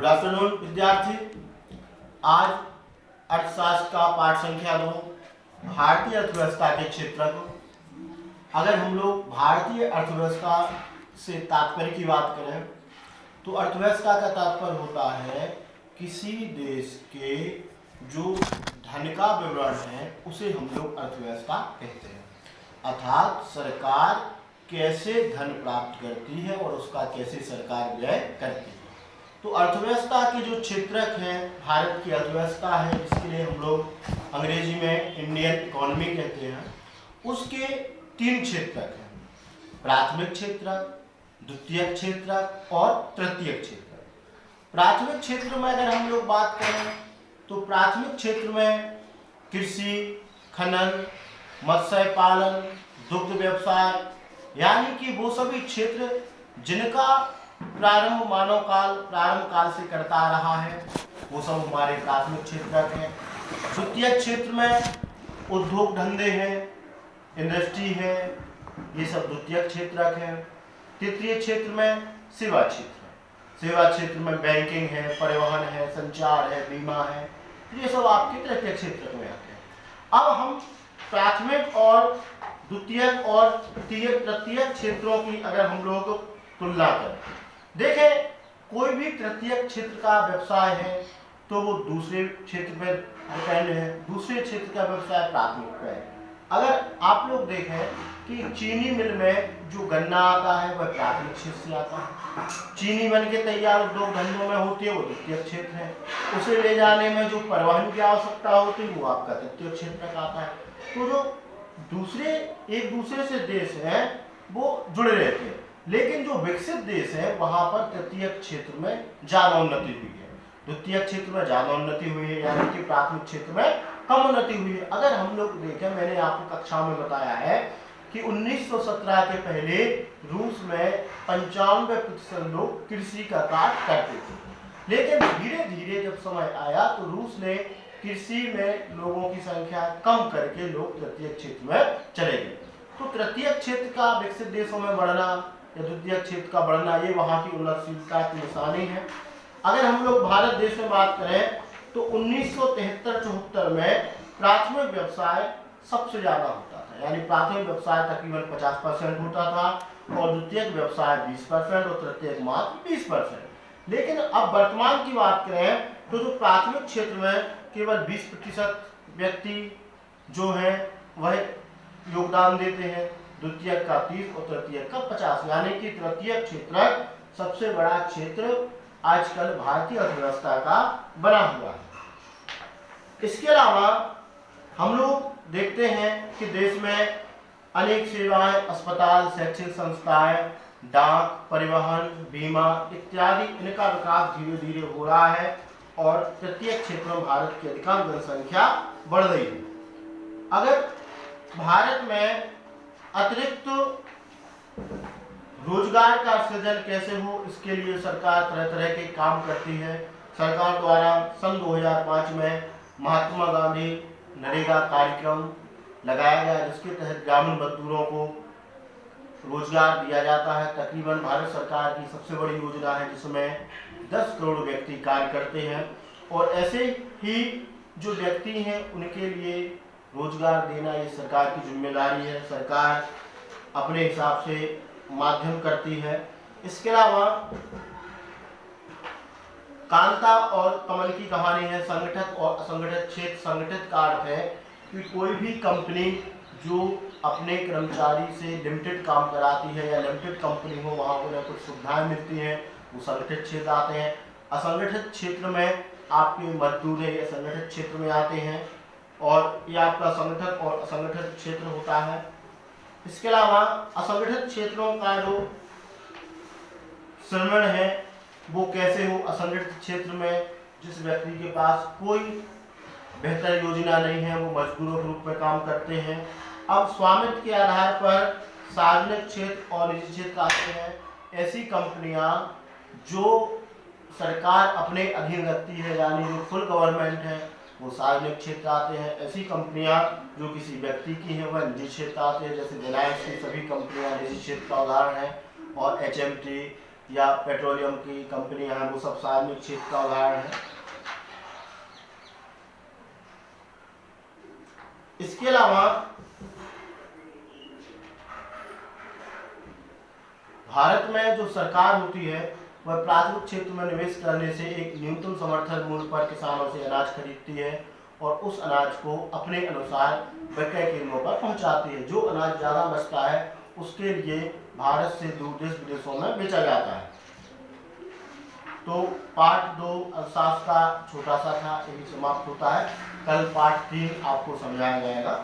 Good afternoon विद्यार्थी। आज अर्थशास्त्र का पाठ संख्या 2 भारतीय अर्थव्यवस्था के क्षेत्र को। अगर हम लोग भारतीय अर्थव्यवस्था से तात्पर्य की बात करें तो अर्थव्यवस्था का तात्पर्य होता है किसी देश के जो धन का विवरण है उसे हम लोग अर्थव्यवस्था कहते हैं। अर्थात सरकार कैसे धन प्राप्त करती है और उसका कैसे सरकार व्यय करती है। तो अर्थव्यवस्था के जो क्षेत्रक हैं, भारत की अर्थव्यवस्था है जिसके लिए हम लोग अंग्रेजी में इंडियन इकोनॉमी कहते हैं, उसके 3 क्षेत्रक हैं: प्राथमिक क्षेत्रक, द्वितीयक क्षेत्रक और तृतीयक क्षेत्रक। प्राथमिक क्षेत्र में अगर हम लोग बात करें तो प्राथमिक क्षेत्र में कृषि, खनन, मत्स्य पालन, दुग्ध व्यवसाय, यानी कि वो सभी क्षेत्र जिनका प्रारंभ प्रारंभ काल से करता आ रहा है, वो सब हमारे प्राथमिक क्षेत्रक हैं। द्वितीयक क्षेत्र में उद्योग धंधे हैं, इंडस्ट्री है, ये सब द्वितीयक क्षेत्रक हैं। तृतीय क्षेत्र में सेवा क्षेत्र है। सेवा क्षेत्र में बैंकिंग है, परिवहन है, संचार है, बीमा है, ये सब आपके तृतीय क्षेत्र में आते हैं। अब हम प्राथमिक और द्वितीयक और तृतीयक क्षेत्रों की अगर हम लोग तुलना करें, देखें कोई भी तृतीयक क्षेत्र का व्यवसाय है तो वो दूसरे क्षेत्र पर डिपेंड है, दूसरे क्षेत्र का व्यवसाय प्राथमिक पे है। अगर आप लोग देखें कि चीनी मिल में जो गन्ना आता है वह प्राथमिक क्षेत्र से आता है, चीनी बन के तैयार उद्योग धंधों में होती है वो द्वितीयक क्षेत्र है, उसे ले जाने में जो परिवहन की आवश्यकता होती है वो आपका तृतीय क्षेत्र का आता है। तो जो एक दूसरे से देश हैं वो जुड़े रहते हैं, लेकिन जो विकसित देश है वहां पर तृतीयक क्षेत्र में ज्यादा उन्नति हुई है, द्वितीयक क्षेत्र में ज्यादा उन्नति हुई है, यानी कि प्राथमिक क्षेत्र में कम उन्नति हुई है। अगर हम लोग देखें, मैंने आपको कक्षा में बताया है कि 1917 के पहले रूस में 95% लोग कृषि का कार्य करते थे, लेकिन धीरे धीरे जब समय आया तो रूस ने कृषि में लोगों की संख्या कम करके लोग तृतीयक क्षेत्र में चले गए। तो तृतीयक क्षेत्र का विकसित देशों में बढ़ना या द्वितीय क्षेत्र का बढ़ना, ये वहाँ की उन्नतशीलता की निशानी है। अगर हम लोग भारत देश में बात करें तो 1973-74 में प्राथमिक व्यवसाय सबसे ज्यादा होता था, यानी प्राथमिक व्यवसाय तकरीबन 50% होता था और द्वितीय व्यवसाय 20% और तृतीयक मात्र 20%। लेकिन अब वर्तमान की बात करें तो जो प्राथमिक क्षेत्र में केवल 20% व्यक्ति जो है वह योगदान देते हैं, द्वितीयक का 30 और तृतीयक का 50, यानी कि तृतीयक क्षेत्र सबसे बड़ा क्षेत्र आजकल भारतीय अर्थव्यवस्था का बना हुआ है। इसके अलावा हम लोग देखते हैं कि देश में अनेक सेवाएं, अस्पताल, शैक्षिक संस्थाएं, डाक, परिवहन, बीमा इत्यादि, इनका विकास धीरे धीरे हो रहा है और तृतीय क्षेत्र में भारत की अधिकांश जनसंख्या बढ़ रही है। अगर भारत में अतिरिक्त रोजगार का सृजन कैसे हो, इसके लिए सरकार तरह तरह के काम करती है। सरकार द्वारा सन 2005 में महात्मा गांधी नरेगा कार्यक्रम लगाया गया, जिसके तहत ग्रामीण मजदूरों को रोजगार दिया जाता है। तकरीबन भारत सरकार की सबसे बड़ी योजना है जिसमें 10 करोड़ व्यक्ति कार्य करते हैं और ऐसे ही जो व्यक्ति हैं उनके लिए रोजगार देना ये सरकार की जिम्मेदारी है। सरकार अपने हिसाब से माध्यम करती है। इसके अलावा कांता और कमल की कहानी है। संगठित और असंगठित क्षेत्र। संगठित का अर्थ है कि कोई भी कंपनी जो अपने कर्मचारी से लिमिटेड काम कराती है या लिमिटेड कंपनी हो, वहाँ उन्हें कुछ सुविधाएं मिलती हैं, वो संगठित क्षेत्र आते हैं। असंगठित क्षेत्र में आपके मजदूर ये संगठित क्षेत्र में आते हैं और ये आपका संगठित और असंगठित क्षेत्र होता है। इसके अलावा असंगठित क्षेत्रों का जो श्रवण है वो कैसे हो, असंगठित क्षेत्र में जिस व्यक्ति के पास कोई बेहतर योजना नहीं है वो मजदूरों के रूप में काम करते हैं। अब स्वामित्व के आधार पर सार्वजनिक क्षेत्र और निजी क्षेत्र आते हैं। ऐसी कंपनियां जो सरकार अपने अधीन रखती है, यानी जो फुल गवर्नमेंट है, वो सार्वजनिक क्षेत्र आते हैं। ऐसी कंपनियां जो किसी व्यक्ति की हैं वह निजी क्षेत्र आते हैं, जैसे रिलायंस की सभी कंपनियां निजी क्षेत्र का उदाहरण है। और HMT, या पेट्रोलियम की कंपनियां हैं, वो सब सार्वजनिक क्षेत्र का उदाहरण है। इसके अलावा भारत में जो सरकार होती है वह प्राथमिक क्षेत्र में निवेश करने से एक न्यूनतम समर्थन मूल्य पर किसानों से अनाज खरीदती है और उस अनाज को अपने अनुसार विक्रय केंद्रों पर पहुंचाती है। जो अनाज ज़्यादा बचता है उसके लिए भारत से दूर देश विदेशों में बेचा जाता है। तो पार्ट 2 अर्थशास्त्र का छोटा सा था, यही समाप्त होता है। कल पार्ट 3 आपको समझाया जाएगा।